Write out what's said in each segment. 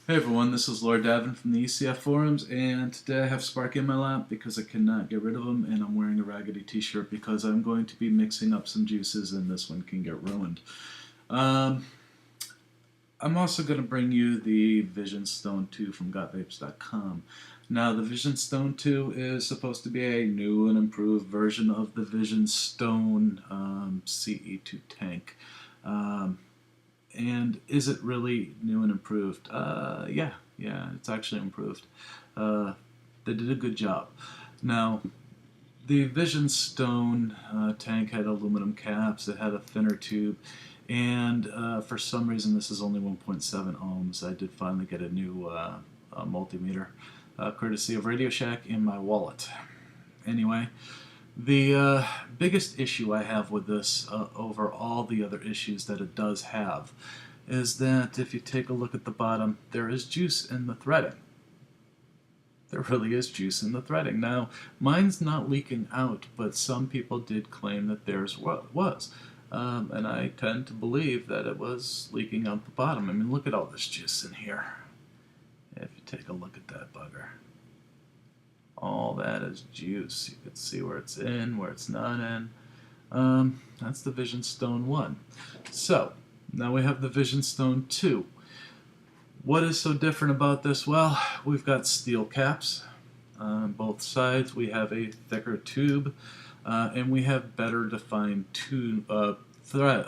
Hey everyone, this is Lord Davin from the ECF forums, and today I have Sparky in my lap because I cannot get rid of him, and I'm wearing a raggedy t-shirt because I'm going to be mixing up some juices and this one can get ruined. I'm also going to bring you the Vision Stone 2 from gotvapes.com. Now, the Vision Stone 2 is supposed to be a new and improved version of the Vision Stone CE2 Tank. And is it really new and improved? Yeah, it's actually improved. They did a good job. Now, the Vision Stone tank had aluminum caps, it had a thinner tube, and for some reason this is only 1.7 ohms. I did finally get a new multimeter, courtesy of Radio Shack, in my wallet. Anyway, the biggest issue I have with this, over all the other issues that it does have, is that if you take a look at the bottom, there is juice in the threading. There really is juice in the threading. Now, mine's not leaking out, but some people did claim that theirs was. And I tend to believe that it was leaking out the bottom. I mean, look at all this juice in here. If you take a look at that bugger. All that is juice. You can see where it's in, where it's not in. That's the Vision Stone 1. So, now we have the Vision Stone 2. What is so different about this? Well, we've got steel caps on both sides. We have a thicker tube, and we have better defined threading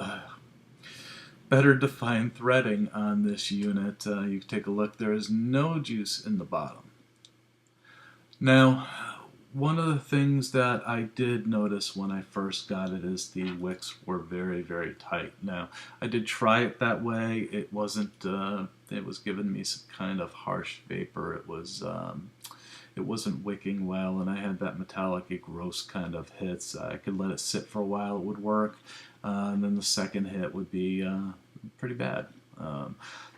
on this unit. You can take a look. There is no juice in the bottom. Now, one of the things that I did notice when I first got it is the wicks were very, very tight. Now, I did try it that way. It wasn't, it was giving me some kind of harsh vapor. It wasn't wicking well, and I had that metallic-y, gross kind of hits. I could let it sit for a while, it would work, and then the second hit would be pretty bad.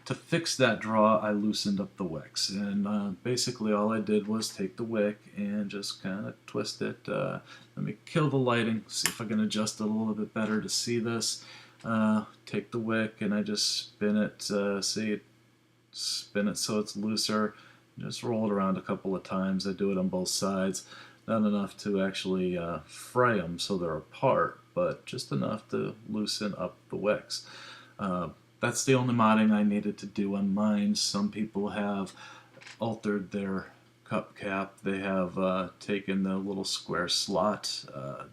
To fix that draw, I loosened up the wicks, and basically all I did was take the wick and just kind of twist it. Let me kill the lighting, see if I can adjust it a little bit better to see this. Take the wick and I just spin it, spin it so it's looser. Just roll it around a couple of times. I do it on both sides. Not enough to actually fry them so they're apart, but just enough to loosen up the wicks. That's the only modding I needed to do on mine. Some people have altered their cup cap. They have taken the little square slot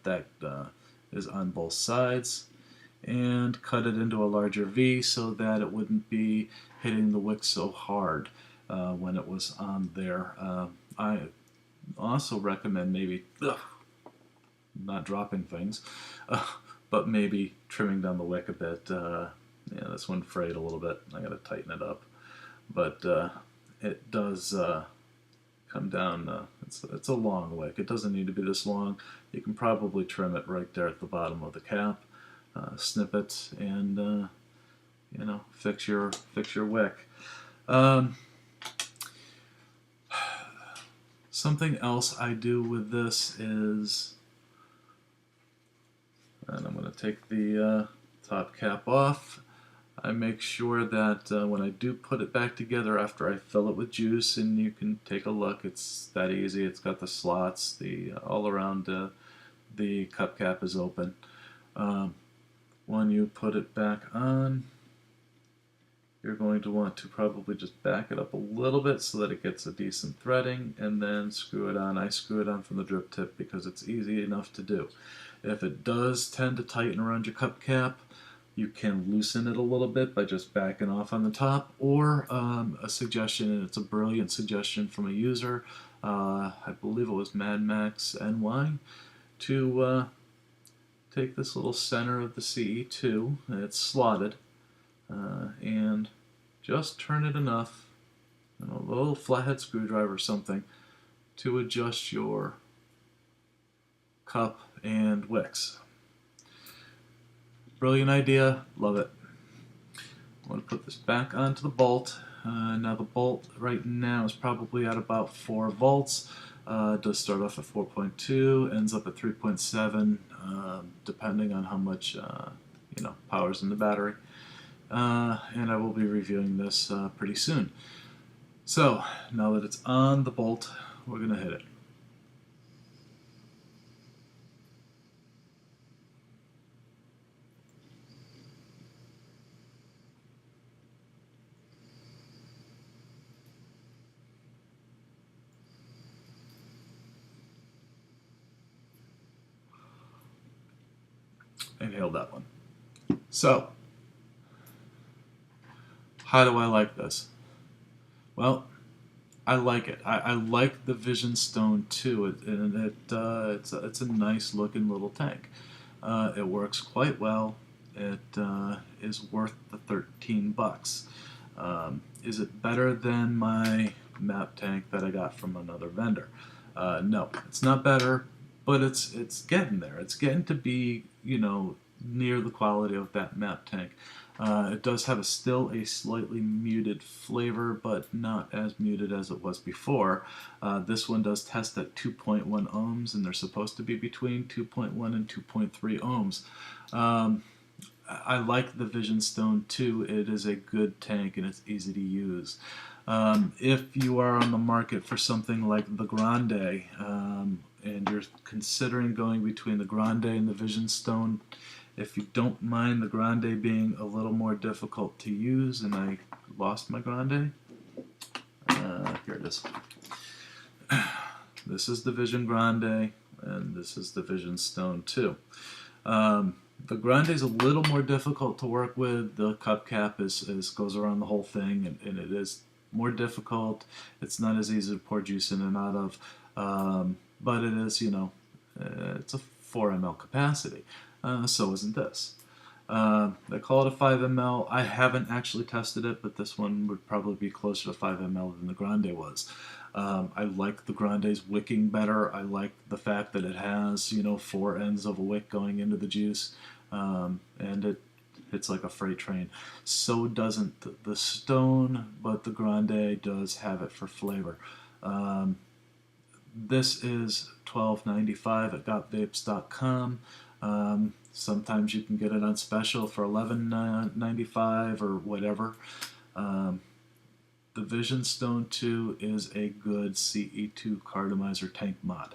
that is on both sides and cut it into a larger V so that it wouldn't be hitting the wick so hard when it was on there. I also recommend maybe not dropping things, but maybe trimming down the wick a bit. Yeah, this one frayed a little bit. I gotta tighten it up, but it does come down. It's a long wick. It doesn't need to be this long. You can probably trim it right there at the bottom of the cap, snip it, and you know, fix your wick. Something else I do with this is, and I'm going to take the top cap off. I make sure that when I do put it back together after I fill it with juice, and you can take a look, it's that easy. It's got the slots, all around the cup cap is open. When you put it back on, you're going to want to probably just back it up a little bit so that it gets a decent threading, and then screw it on. I screw it on from the drip tip because it's easy enough to do. If it does tend to tighten around your cup cap, you can loosen it a little bit by just backing off on the top, or a suggestion, and it's a brilliant suggestion from a user, I believe it was Mad Max NY, to take this little center of the CE2, it's slotted, and just turn it enough, you know, a little flathead screwdriver or something, to adjust your cup and wicks. Brilliant idea, love it. I'm going to put this back onto the bolt. Now the bolt right now is probably at about 4 volts. It does start off at 4.2, ends up at 3.7, depending on how much power's in the battery. And I will be reviewing this pretty soon. So now that it's on the bolt, we're going to hit it. Inhale that one. So, how do I like this? Well, I like it. I like the Vision Stone too, it's a nice looking little tank. It works quite well. It is worth the 13 bucks. Is it better than my map tank that I got from another vendor? No, it's not better, but it's getting there. It's getting to be, near the quality of that map tank. It does have still a slightly muted flavor, but not as muted as it was before. This one does test at 2.1 ohms, and they're supposed to be between 2.1 and 2.3 ohms. I like the Vision Stone 2. It is a good tank and it's easy to use. If you are on the market for something like the Grande, and you're considering going between the Grande and the Vision Stone, if you don't mind the Grande being a little more difficult to use, and I lost my Grande, here it is. This is the Vision Grande, and this is the Vision Stone 2. The Grande is a little more difficult to work with. The cup cap goes around the whole thing, and it is more difficult. It's not as easy to pour juice in and out of, but it is, it's a 4 ml capacity. So isn't this. They call it a 5 ml. I haven't actually tested it, but this one would probably be closer to 5 ml than the Grande was. I like the Grande's wicking better. I like the fact that it has, 4 ends of a wick going into the juice, and it's like a freight train. So doesn't the Stone, but the Grande does have it for flavor. This is $12.95 at gotvapes.com. Sometimes you can get it on special for $11.95 or whatever. The Vision Stone 2 is a good CE2 cartomizer tank mod.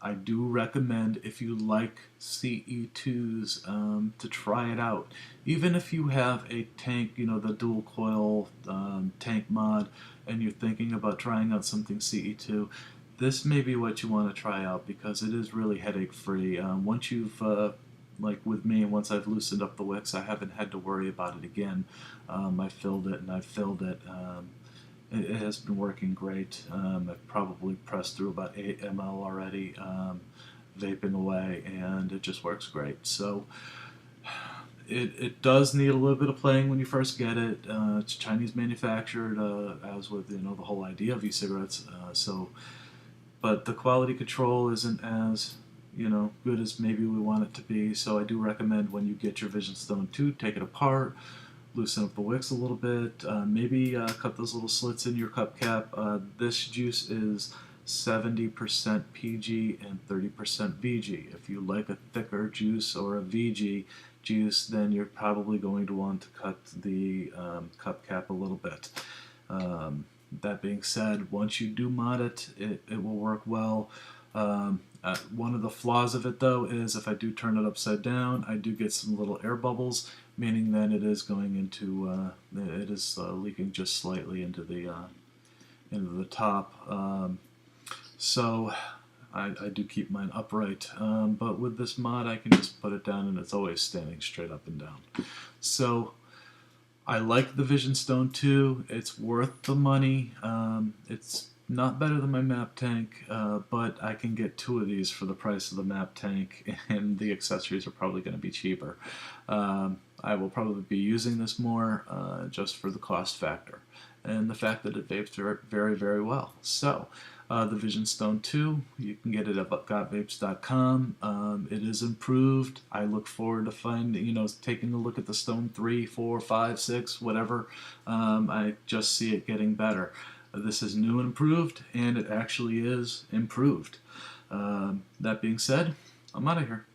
I do recommend, if you like CE2s, to try it out. Even if you have a tank, the dual coil tank mod, and you're thinking about trying out something CE2, this may be what you want to try out, because it is really headache free. Once you've, like with me, once I've loosened up the wicks, I haven't had to worry about it again. I filled it and I've filled it. It has been working great. I've probably pressed through about 8 ml already, vaping away, and it just works great. So it does need a little bit of playing when you first get it. It's Chinese manufactured, as with the whole idea of e-cigarettes. But the quality control isn't as good as maybe we want it to be. So I do recommend, when you get your Vision Stone 2, take it apart, loosen up the wicks a little bit, maybe cut those little slits in your cup cap. This juice is 70% PG and 30% VG. If you like a thicker juice or a VG juice, then you're probably going to want to cut the cup cap a little bit. That being said, once you do mod it, it will work well. One of the flaws of it, though, is if I do turn it upside down, I do get some little air bubbles, meaning that it is going into, it is leaking just slightly into the top. So I do keep mine upright, but with this mod I can just put it down and it's always standing straight up and down. So I like the Vision Stone 2. It's worth the money. It's not better than my map tank, but I can get 2 of these for the price of the map tank, and the accessories are probably going to be cheaper. I will probably be using this more, just for the cost factor and the fact that it vapes very, very well. So the Vision Stone 2, you can get it at gotvapes.com. It is improved. I look forward to taking a look at the Stone 3, 4, 5, 6, whatever. I just see it getting better. This is new and improved, and it actually is improved. That being said, I'm out of here.